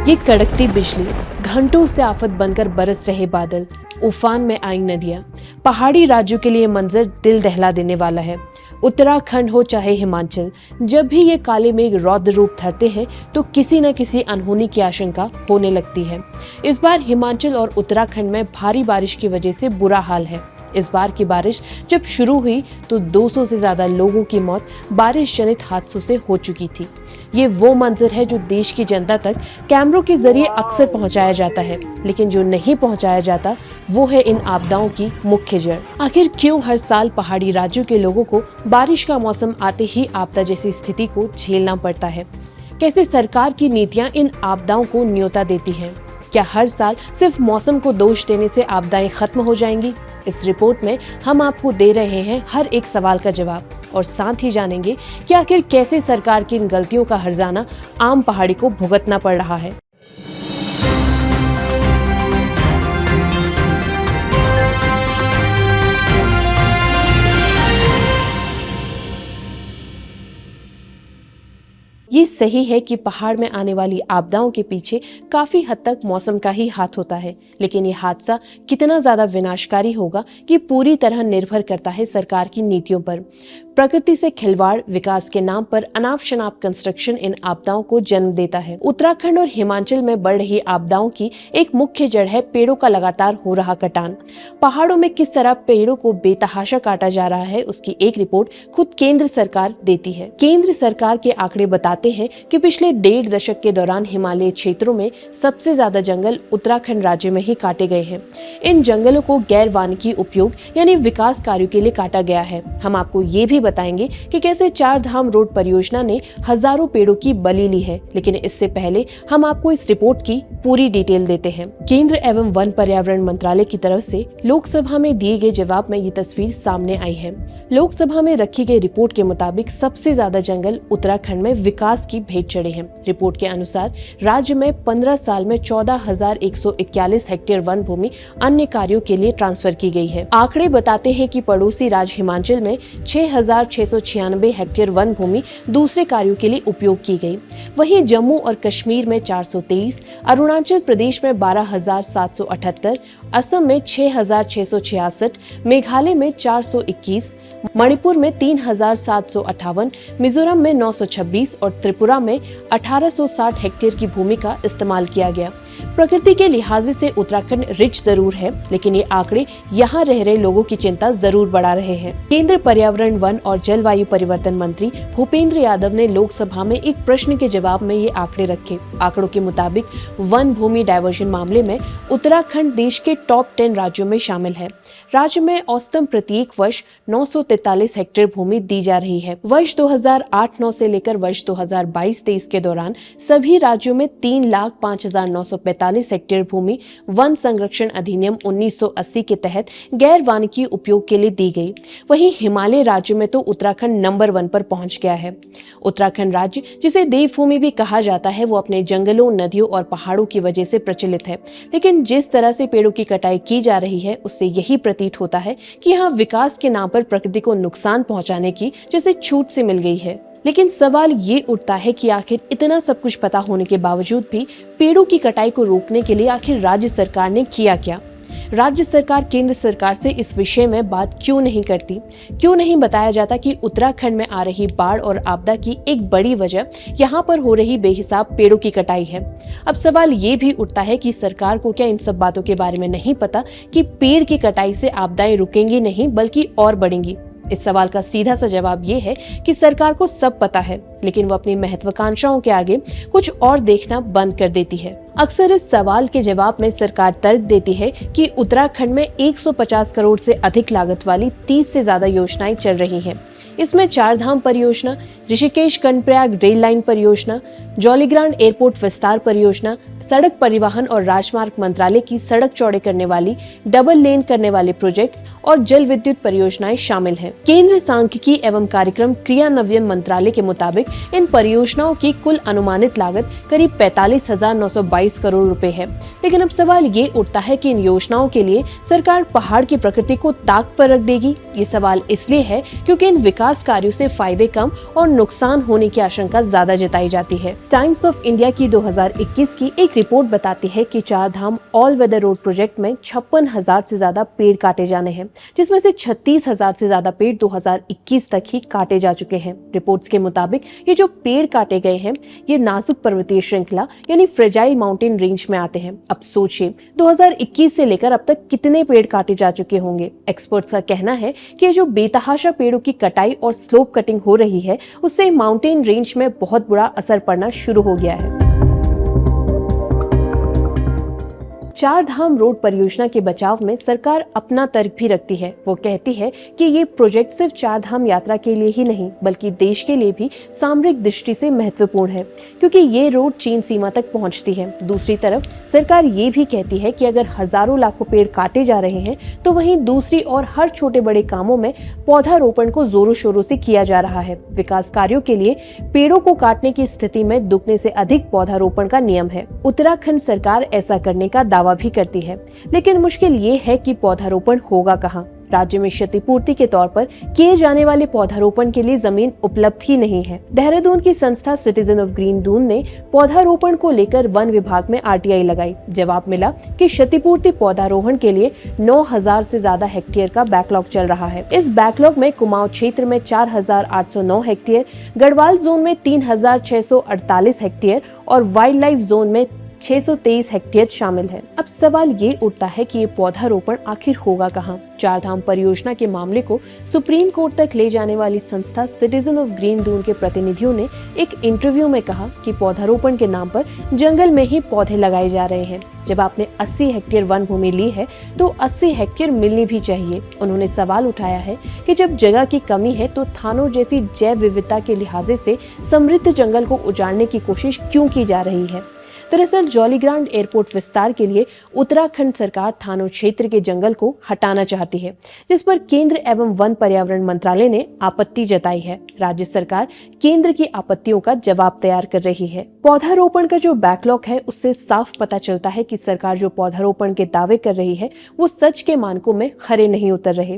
ये कड़कती बिजली, घंटों से आफत बनकर बरस रहे बादल, उफान में आई नदियां, पहाड़ी राज्यों के लिए मंजर दिल दहला देने वाला है। उत्तराखंड हो चाहे हिमाचल, जब भी ये काले मेघ रौद्र रूप धरते हैं तो किसी न किसी अनहोनी की आशंका होने लगती है। इस बार हिमाचल और उत्तराखंड में भारी बारिश की वजह से बुरा हाल है। इस बार की बारिश जब शुरू हुई तो 200 से ज्यादा लोगों की मौत बारिश जनित हादसों से हो चुकी थी। ये वो मंजर है जो देश की जनता तक कैमरों के जरिए अक्सर पहुंचाया जाता है, लेकिन जो नहीं पहुंचाया जाता वो है इन आपदाओं की मुख्य जड़। आखिर क्यों हर साल पहाड़ी राज्यों के लोगों को बारिश का मौसम आते ही आपदा जैसी स्थिति को झेलना पड़ता है? कैसे सरकार की नीतियां इन आपदाओं को न्योता देती हैं? क्या हर साल सिर्फ मौसम को दोष देने से आपदाएं खत्म हो जाएंगी? इस रिपोर्ट में हम आपको दे रहे हैं हर एक सवाल का जवाब और साथ ही जानेंगे कि आखिर कैसे सरकार की इन गलतियों का हर्जाना आम पहाड़ी को भुगतना पड़ रहा है। ये सही है कि पहाड़ में आने वाली आपदाओं के पीछे काफी हद तक मौसम का ही हाथ होता है, लेकिन ये हादसा कितना ज्यादा विनाशकारी होगा कि पूरी तरह निर्भर करता है सरकार की नीतियों पर। प्रकृति से खिलवाड़, विकास के नाम पर अनाप शनाप कंस्ट्रक्शन इन आपदाओं को जन्म देता है। उत्तराखंड और हिमाचल में बढ़ रही आपदाओं की एक मुख्य जड़ है पेड़ों का लगातार हो रहा कटान। पहाड़ों में किस तरह पेड़ों को बेतहाशा काटा जा रहा है, उसकी एक रिपोर्ट खुद केंद्र सरकार देती है। केंद्र सरकार के आंकड़े बताते हैं कि पिछले 1.5 दशक के दौरान हिमालय क्षेत्रों में सबसे ज्यादा जंगल उत्तराखंड राज्य में ही काटे गए हैं। इन जंगलों को गैर वानिकी उपयोग यानी विकास कार्यों के लिए काटा गया है। हम आपको ये भी बताएंगे कि कैसे 4 धाम रोड परियोजना ने हजारों पेड़ों की बलि ली है, लेकिन इससे पहले हम आपको इस रिपोर्ट की पूरी डिटेल देते हैं। केंद्र एवं वन पर्यावरण मंत्रालय की तरफ से लोकसभा में दिए गए जवाब में ये तस्वीर सामने आई है। लोकसभा में रखी गई रिपोर्ट के मुताबिक सबसे ज्यादा जंगल उत्तराखंड में विकास की भेंट चढ़े हैं। रिपोर्ट के अनुसार राज्य में 15 साल में 14,141 हेक्टेयर वन भूमि अन्य कार्यों के लिए ट्रांसफर की गई है। आंकड़े बताते हैं कि पड़ोसी राज्य हिमाचल में 6,696 हेक्टेयर वन भूमि दूसरे कार्यों के लिए उपयोग की गई। वहीं जम्मू और कश्मीर में 423, अरुणाचल प्रदेश में 12,778, असम में 6,666, मेघालय में 421, मणिपुर में 3,758, मिजोरम में 926 और त्रिपुरा में 1860 हेक्टेयर की भूमि का इस्तेमाल किया गया। प्रकृति के लिहाज से उत्तराखंड रिच जरूर है, लेकिन ये आंकड़े यहाँ रह रहे लोगों की चिंता जरूर बढ़ा रहे हैं। केंद्र पर्यावरण, वन और जलवायु परिवर्तन मंत्री भूपेंद्र यादव ने लोकसभा में एक प्रश्न के जवाब में ये आंकड़े रखे। आंकड़ों के मुताबिक वन भूमि डायवर्जन मामले में उत्तराखंड देश के टॉप 10 राज्यों में शामिल है। राज्य में औसतन प्रत्येक वर्ष 943 हेक्टेयर भूमि दी जा रही है। वर्ष 2008-9 से लेकर वर्ष 2022-23 के दौरान सभी राज्यों में 3,05,945 हेक्टेयर भूमि वन संरक्षण अधिनियम 1980 के तहत गैर वानिकी उपयोग के लिए दी गई। वहीं हिमालय राज्य में तो उत्तराखंड नंबर 1 पर पहुंच गया है। उत्तराखंड राज्य, जिसे देवभूमि भी कहा जाता है, वो अपने जंगलों, नदियों और पहाड़ों की वजह से प्रचलित है, लेकिन जिस तरह से पेड़ों की कटाई की जा रही है उससे यही प्रतीत होता है कि यहाँ विकास के नाम पर प्रकृति को नुकसान पहुंचाने की जैसे छूट से मिल गई है। लेकिन सवाल ये उठता है कि आखिर इतना सब कुछ पता होने के बावजूद भी पेड़ों की कटाई को रोकने के लिए आखिर राज्य सरकार ने किया क्या? राज्य सरकार केंद्र सरकार से इस विषय में बात क्यों नहीं करती? क्यों नहीं बताया जाता कि उत्तराखंड में आ रही बाढ़ और आपदा की एक बड़ी वजह यहाँ पर हो रही बेहिसाब पेड़ों की कटाई है? अब सवाल ये भी उठता है कि सरकार को क्या इन सब बातों के बारे में नहीं पता कि पेड़ की कटाई से आपदाएं रुकेंगी नहीं बल्कि और बढ़ेंगी? इस सवाल का सीधा सा जवाब ये है कि सरकार को सब पता है, लेकिन वो अपनी महत्वाकांक्षाओं के आगे कुछ और देखना बंद कर देती है। अक्सर इस सवाल के जवाब में सरकार तर्क देती है कि उत्तराखंड में 150 करोड़ से अधिक लागत वाली 30 से ज्यादा योजनाएं चल रही हैं। इसमें चारधाम परियोजना, ऋषिकेश कर्णप्रयाग रेल लाइन परियोजना, जॉलीग्रांट एयरपोर्ट विस्तार परियोजना, सड़क परिवहन और राजमार्ग मंत्रालय की सड़क चौड़े करने वाली डबल लेन करने वाले प्रोजेक्ट्स और जल विद्युत परियोजनाएं शामिल हैं। केंद्र सांख्यिकी एवं कार्यक्रम क्रियान्वयन मंत्रालय के मुताबिक इन परियोजनाओं की कुल अनुमानित लागत करीब 45,922 करोड़ रुपए है। लेकिन अब सवाल ये उठता है कि इन योजनाओं के लिए सरकार पहाड़ की प्रकृति को ताक पर रख देगी। ये सवाल इसलिए है क्योंकि इन विकास कार्यों से फायदे कम और नुकसान होने की आशंका ज्यादा जताई जाती है। टाइम्स ऑफ इंडिया की 2021 की एक रिपोर्ट बताती है कि Chardham all weather road project में 56,000 से ज्यादा पेड़ काटे जाने हैं, जिसमें से 36,000 से ज्यादा पेड़ 2021 तक ही काटे जा चुके हैं। रिपोर्ट्स के मुताबिक ये जो पेड़ काटे गए हैं ये नाजुक पर्वतीय श्रृंखला यानी फ्रेजाइल माउंटेन रेंज में आते हैं। अब सोचिए 2021 से लेकर अब तक कितने पेड़ काटे जा चुके होंगे। एक्सपर्ट्स का कहना है कि ये जो बेतहाशा पेड़ों की कटाई और स्लोप कटिंग हो रही है उससे माउंटेन रेंज में बहुत बुरा असर पड़ना शुरू हो गया है। चारधाम रोड परियोजना के बचाव में सरकार अपना तर्क भी रखती है। वो कहती है कि ये प्रोजेक्ट सिर्फ चारधाम यात्रा के लिए ही नहीं बल्कि देश के लिए भी सामरिक दृष्टि से महत्वपूर्ण है, क्योंकि ये रोड चीन सीमा तक पहुंचती है। दूसरी तरफ सरकार ये भी कहती है कि अगर हजारों लाखों पेड़ काटे जा रहे हैं तो वहीं दूसरी और हर छोटे बड़े कामों में पौधारोपण को जोरों शोरों से किया जा रहा है। विकास कार्यों के लिए पेड़ों को काटने की स्थिति में दुगने से अधिक पौधारोपण का नियम है। उत्तराखंड सरकार ऐसा करने का दावा भी करती है, लेकिन मुश्किल ये है कि पौधारोपण होगा कहाँ। राज्य में क्षतिपूर्ति के तौर पर किए जाने वाले पौधारोपण के लिए जमीन उपलब्ध ही नहीं है। देहरादून की संस्था सिटीजन ऑफ ग्रीन दून ने पौधारोपण को लेकर वन विभाग में आरटीआई लगाई। जवाब मिला कि क्षतिपूर्ति पौधारोहण के लिए 9,000 से ज्यादा हेक्टेयर का बैकलॉग चल रहा है। इस बैकलॉग में कुमाऊं क्षेत्र में 4,809 हेक्टेयर, गढ़वाल जोन में 3,648 हेक्टेयर और वाइल्ड लाइफ जोन में 623 हेक्टेयर शामिल है। अब सवाल ये उठता है कि ये पौधारोपण आखिर होगा कहाँ। चारधाम परियोजना के मामले को सुप्रीम कोर्ट तक ले जाने वाली संस्था सिटीजन ऑफ ग्रीन दून के प्रतिनिधियों ने एक इंटरव्यू में कहा कि पौधारोपण के नाम पर जंगल में ही पौधे लगाए जा रहे हैं। जब आपने 80 हेक्टेयर वन भूमि ली है तो 80 हेक्टेयर मिलनी भी चाहिए। उन्होंने सवाल उठाया है कि जब जगह की कमी है तो थानों जैसी जैव विविधता के लिहाजे से समृद्ध जंगल को उजाड़ने की कोशिश क्यों की जा रही है। दरअसल जॉलीग्रांट एयरपोर्ट विस्तार के लिए उत्तराखंड सरकार थानों क्षेत्र के जंगल को हटाना चाहती है, जिस पर केंद्र एवं वन पर्यावरण मंत्रालय ने आपत्ति जताई है। राज्य सरकार केंद्र की आपत्तियों का जवाब तैयार कर रही है। पौधारोपण का जो बैकलॉग है उससे साफ पता चलता है कि सरकार जो पौधारोपण के दावे कर रही है वो सच के मानकों में खरे नहीं उतर रहे।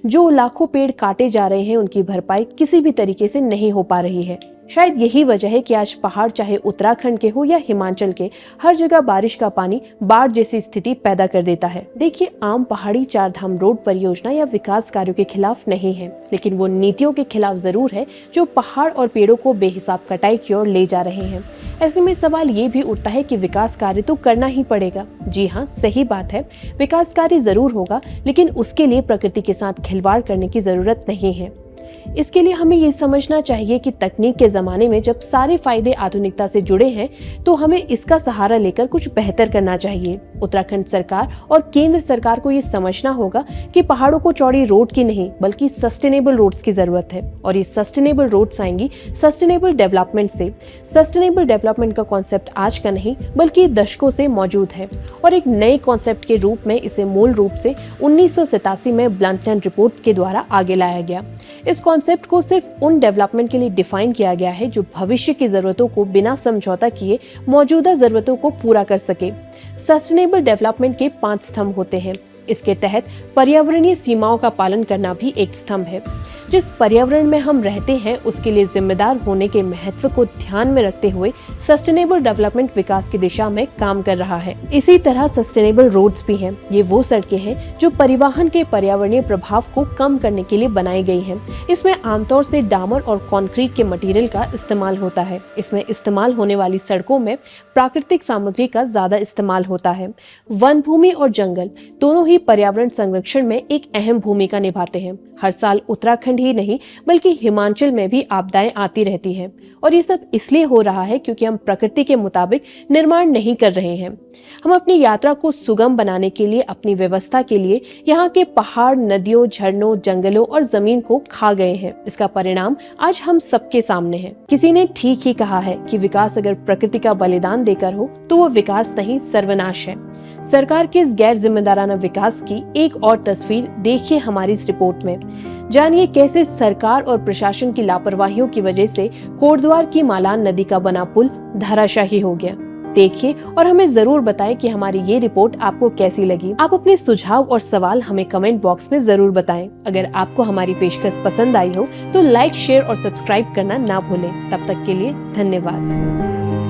जो लाखों पेड़ काटे जा रहे हैं उनकी भरपाई किसी भी तरीके से नहीं हो पा रही है। शायद यही वजह है कि आज पहाड़ चाहे उत्तराखंड के हो या हिमाचल के, हर जगह बारिश का पानी बाढ़ जैसी स्थिति पैदा कर देता है। देखिए, आम पहाड़ी चारधाम रोड परियोजना या विकास कार्यों के खिलाफ नहीं है, लेकिन वो नीतियों के खिलाफ जरूर है जो पहाड़ और पेड़ों को बेहिसाब कटाई की ओर ले जा रहे हैं। ऐसे में सवाल ये भी उठता है कि विकास कार्य तो करना ही पड़ेगा। जी हाँ, सही बात है, विकास कार्य जरूर होगा, लेकिन उसके लिए प्रकृति के साथ खिलवाड़ करने की जरूरत नहीं है। इसके लिए हमें ये समझना चाहिए कि तकनीक के जमाने में जब सारे फायदे आधुनिकता से जुड़े हैं तो हमें इसका सहारा लेकर कुछ बेहतर करना चाहिए। उत्तराखंड सरकार और केंद्र सरकार को ये समझना होगा कि पहाड़ों को चौड़ी रोड की नहीं बल्कि सस्टेनेबल रोड्स की जरूरत है, और ये सस्टेनेबल रोड्स आएंगी सस्टेनेबल डेवलपमेंट से। सस्टेनेबल डेवलपमेंट का कॉन्सेप्ट आज का नहीं बल्कि दशकों से मौजूद है, और एक नए कॉन्सेप्ट के रूप में इसे मूल रूप से 1987 में ब्लंटन रिपोर्ट के द्वारा आगे लाया गया। इस कॉन्सेप्ट को सिर्फ उन डेवलपमेंट के लिए डिफाइन किया गया है जो भविष्य की जरूरतों को बिना समझौता किए मौजूदा जरूरतों को पूरा कर सके। सस्टेनेबल डेवलपमेंट के 5 स्तंभ होते हैं। इसके तहत पर्यावरणीय सीमाओं का पालन करना भी एक स्तंभ है। जिस पर्यावरण में हम रहते हैं उसके लिए जिम्मेदार होने के महत्व को ध्यान में रखते हुए सस्टेनेबल डेवलपमेंट विकास की दिशा में काम कर रहा है। इसी तरह सस्टेनेबल रोड्स भी हैं। ये वो सड़कें हैं जो परिवहन के पर्यावरणीय प्रभाव को कम करने के लिए बनाई गई हैं। इसमें आमतौर से डामर और कंक्रीट के मटेरियल का इस्तेमाल होता है। इसमें इस्तेमाल होने वाली सड़कों में प्राकृतिक सामग्री का ज्यादा इस्तेमाल होता है। वन भूमि और जंगल दोनों ही ही पर्यावरण संरक्षण में एक अहम भूमिका निभाते हैं। हर साल उत्तराखंड ही नहीं बल्कि हिमाचल में भी आपदाएं आती रहती हैं और ये सब इसलिए हो रहा है क्योंकि हम प्रकृति के मुताबिक निर्माण नहीं कर रहे हैं। हम अपनी यात्रा को सुगम बनाने के लिए, अपनी व्यवस्था के लिए यहाँ के पहाड़, नदियों, झरनों, जंगलों और जमीन को खा गए हैं। इसका परिणाम आज हम सबके सामने है। किसी ने ठीक ही कहा है कि विकास अगर प्रकृति का बलिदान देकर हो तो वो विकास नहीं, सर्वनाश है। सरकार के इस गैर जिम्मेदाराना विकास की एक और तस्वीर देखिए हमारी इस रिपोर्ट में। जानिए कैसे सरकार और प्रशासन की लापरवाहियों की वजह से कोटद्वार की मालान नदी का बना पुल धराशायी हो गया। देखिए और हमें जरूर बताएं कि हमारी ये रिपोर्ट आपको कैसी लगी। आप अपने सुझाव और सवाल हमें कमेंट बॉक्स में जरूर बताएं। अगर आपको हमारी पेशकश पसंद आई हो तो लाइक, शेयर और सब्सक्राइब करना ना भूलें। तब तक के लिए धन्यवाद।